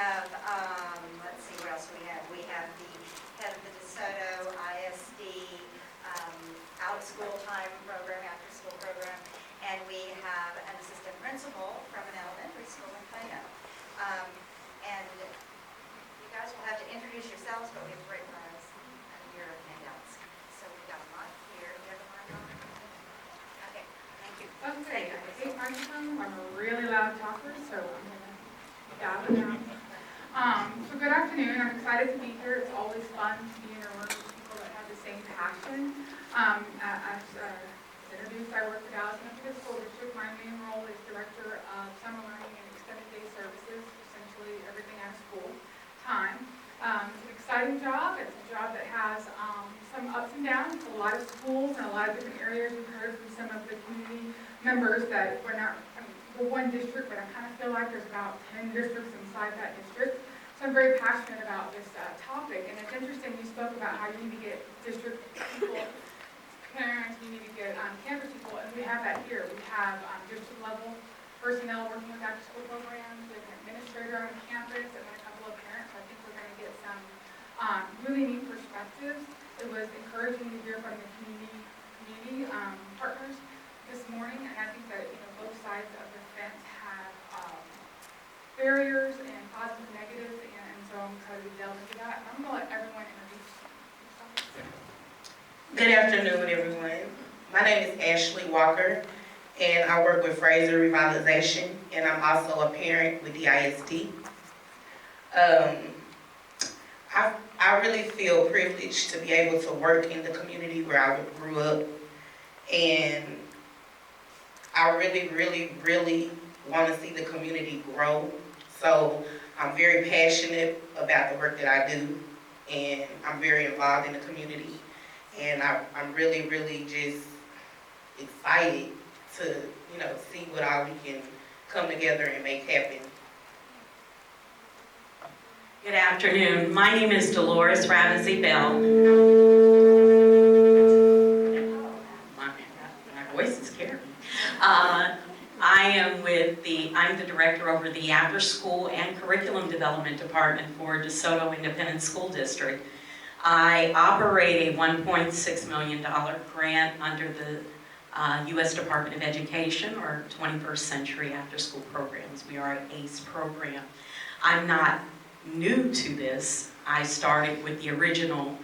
have, let's see, what else we have? We have the head of the DeSoto ISD out-of-school time program, after-school program, and we have an assistant principal from an elementary school in Plano. And you guys will have to introduce yourselves, but we have great prize and your handouts. So we've got a mic here. Do you have a mic on? Okay, thank you. Okay, I hate microphones. I'm a really loud talker, so I'm going to dial it down. So good afternoon. I'm excited to be here. It's always fun to be in a room with people that have the same passion. As introduced, I work for Dallas Independent School District. My main role is Director of Summer Learning and Extended Day Services, essentially everything out of school time. It's an exciting job. It's a job that has some ups and downs. A lot of schools and a lot of different areas. We've heard from some of the community members that we're not, we're one district, but I kind of feel like there's about 10 districts inside that district. So I'm very passionate about this topic. And it's interesting, you spoke about how you need to get district people, parents, you need to get campus people, and we have that here. We have district level personnel working with after school programs, we have an administrator on campus, and then a couple of parents. I think we're going to get some really neat perspectives. It was encouraging to hear from the community partners this morning, and I think that both sides of the fence have barriers and positives and negatives, and so I'm excited to delve into that. I'm going to let everyone introduce themselves. Good afternoon, everyone. My name is Ashley Walker, and I work with Fraser Revitalization, and I'm also a parent with the ISD. I really feel privileged to be able to work in the community where I grew up, and I really want to see the community grow. So I'm very passionate about the work that I do, and I'm very involved in the community. And I'm really just excited to, see what all we can come together and make happen. Good afternoon. My name is Dolores Raivzee-Bell. My voice is scary. I'm the director over the After School and Curriculum Development Department for DeSoto Independent School District. I operate a $1.6 million grant under the U.S. Department of Education, or 21st Century After School Programs. We are an ACE program. I'm not new to this. I started with the original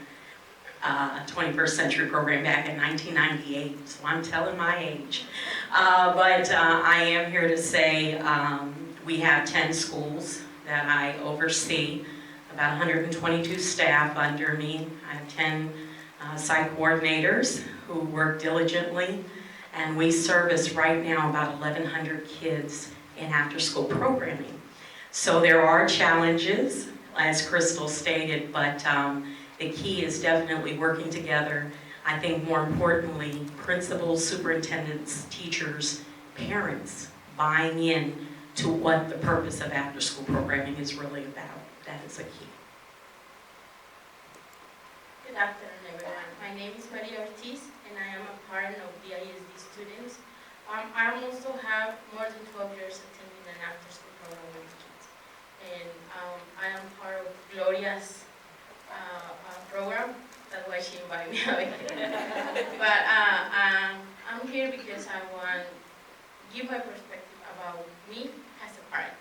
21st Century program back in 1998, so I'm telling my age. But I am here to say we have 10 schools that I oversee, about 122 staff under me. I have 10 site coordinators who work diligently, and we service right now about 1,100 kids in after-school programming. So there are challenges, as Crystal stated, but the key is definitely working together. I think more importantly, principals, superintendents, teachers, parents buying in to what the purpose of after-school programming is really about. That is a key. Good afternoon, everyone. My name is Maria Ortiz, and I am a parent of the ISD students. I also have more than 12 years attending an after-school program with kids. And I am part of Gloria's program. That's why she invited me over here. But I'm here because I want to give my perspective about me as a parent.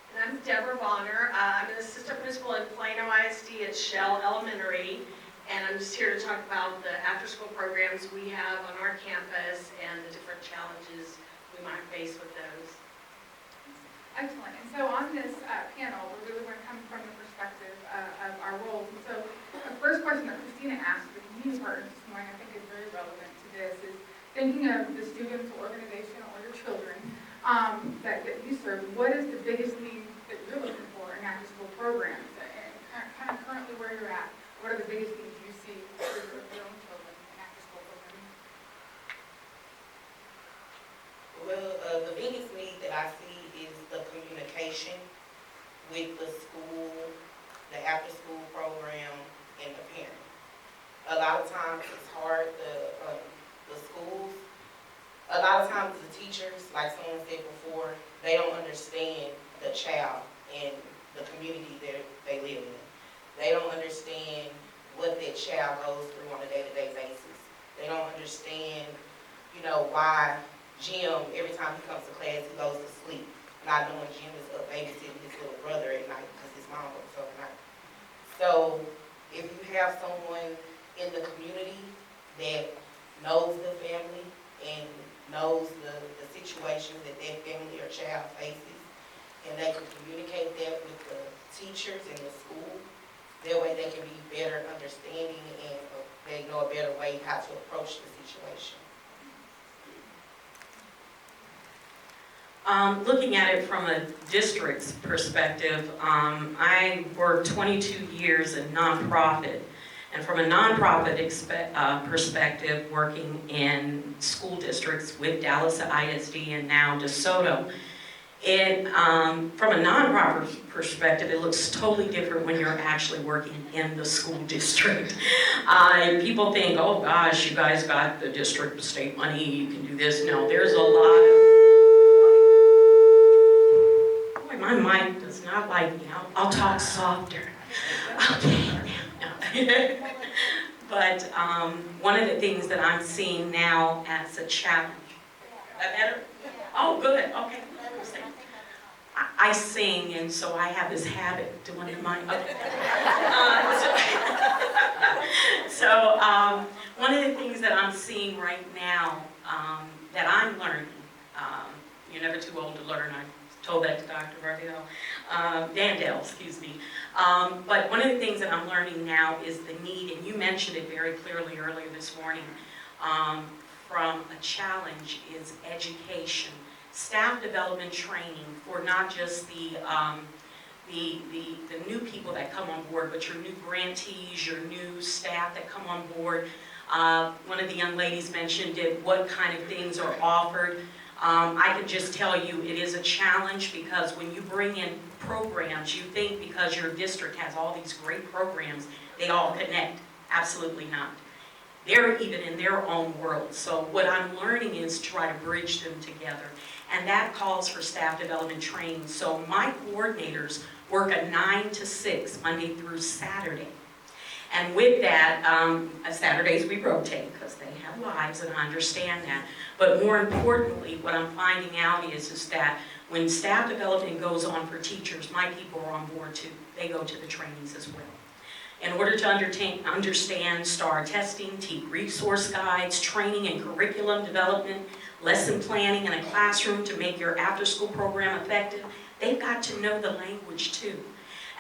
And I'm Deborah Bonner. I'm an assistant principal at Plano ISD at Shell Elementary, and I'm just here to talk about the after-school programs we have on our campus and the different challenges we might face with those. Excellent. And so on this panel, we're really going to come from the perspective of our roles. And so the first question that Christina asked the community partners this morning, I think is very relevant to this, is thinking of the students, organization, or your children that you serve, what is the biggest need that you're looking for in after-school programs? And kind of currently where you're at, what are the biggest needs you see for your own children in after-school programming? Well, the biggest need that I see is the communication with the school, the after-school program, and the parent. A lot of times it's hard, the schools, a lot of times the teachers, like someone said before, they don't understand the child in the community that they live in. They don't understand what that child goes through on a day-to-day basis. They don't understand, why Jim, every time he comes to class, he goes to sleep. Not knowing Jim is up babysitting his little brother at night because his mom works overnight. So if you have someone in the community that knows the family and knows the situations that family or child faces, and they can communicate that with the teachers in the school, that way they can be better understanding and they know a better way how to approach the situation. Looking at it from a district's perspective, I worked 22 years in nonprofit. And from a nonprofit perspective, working in school districts with Dallas ISD and now DeSoto, from a nonprofit perspective, it looks totally different when you're actually working in the school district. People think, oh gosh, you guys got the district state money, you can do this. No, there's a lot of... Boy, my mic does not like me. I'll talk softer. Okay. But one of the things that I'm seeing now as a challenge, that better? Oh, good, okay. I sing, and so I have this habit doing the mic. Okay. So one of the things that I'm seeing right now that I'm learning, you're never too old to learn, I told that to Dr. Vandell, excuse me. But one of the things that I'm learning now is the need, and you mentioned it very clearly earlier this morning, from a challenge is education. Staff development training for not just the new people that come on board, but your new grantees, your new staff that come on board. One of the young ladies mentioned it, what kind of things are offered. I can just tell you it is a challenge because when you bring in programs, you think because your district has all these great programs, they all connect. Absolutely not. They're even in their own world. So what I'm learning is try to bridge them together. And that calls for staff development training. So my coordinators work a 9 to 6, Monday through Saturday. And with that, Saturdays we rotate because they have lives and I understand that. But more importantly, what I'm finding out is that when staff development goes on for teachers, my people are on board too. They go to the trainings as well. In order to understand STAR testing, resource guides, training and curriculum development, lesson planning in a classroom to make your after-school program effective, they've got to know the language too.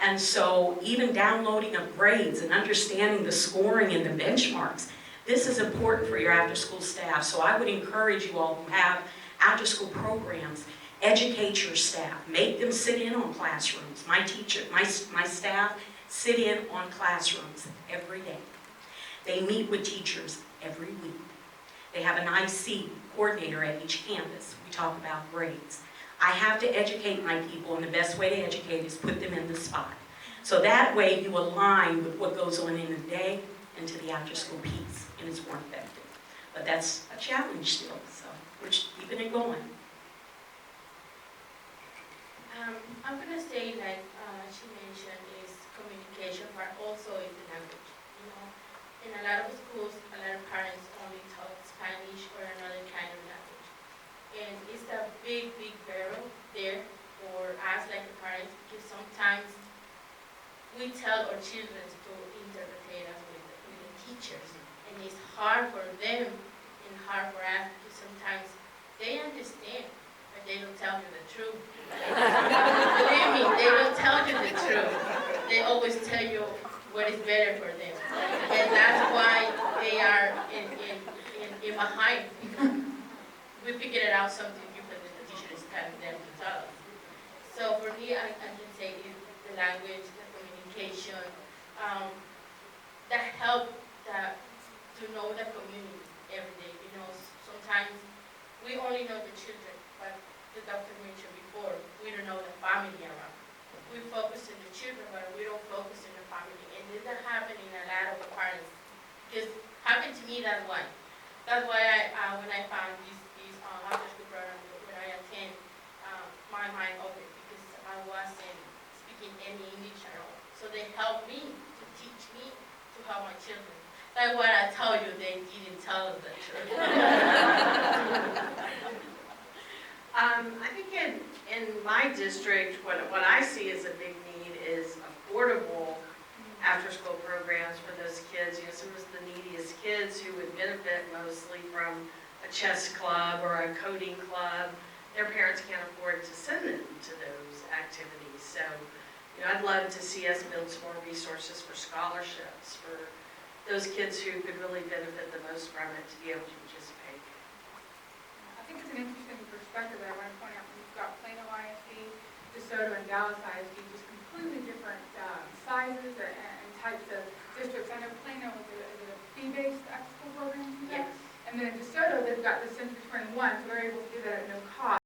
And so even downloading of grades and understanding the scoring and the benchmarks, this is important for your after-school staff. So I would encourage you all who have after-school programs, educate your staff, make them sit in on classrooms. My staff sit in on classrooms every day. They meet with teachers every week. They have an IC coordinator at each campus. We talk about grades. I have to educate my people, and the best way to educate is put them in the spot. So that way you align with what goes on in the day into the after-school piece, and it's more effective. But that's a challenge still, so we're keeping it going. I'm going to say, like she mentioned, is communication, but also is the language. In a lot of schools, a lot of parents only talk Spanish or another kind of language. And it's a big, big barrier there for us, like the parents, because sometimes we tell our children to interpret us with the teachers. And it's hard for them and hard for us because sometimes they understand, but they don't tell you the truth. Believe me, they don't tell you the truth. They always tell you what is better for them. And that's why they are in behind. We figured out something different than the teacher is telling them to tell us. So for me, I can say is the language, the communication, that help to know the community every day. Sometimes we only know the children, but the doctor mentioned before, we don't know the family around. We focus on the children, but we don't focus on the family. And this is happening in a lot of the parents. Because it happened to me that way. That's why when I found this after school program when I attend, my mind opened because I wasn't speaking any English at all. So they helped me to teach me to help my children. Like what I told you, they didn't tell us the truth. I think in my district, what I see as a big need is affordable after-school programs for those kids. You know, some of the neediest kids who would benefit mostly from a chess club or a coding club. Their parents can't afford to send them to those activities. So, you know, I'd love to see us build some more resources for scholarships for those kids who could really benefit the most from it to be able to participate. I think it's an interesting perspective that I want to point out. We've got Plano ISD, DeSoto, and Dallas ISD, just completely different sizes and types of districts. I know Plano is a fee-based after-school program. Yes. And then at DeSoto, they've got the Century 21, so they're able to do that at no cost.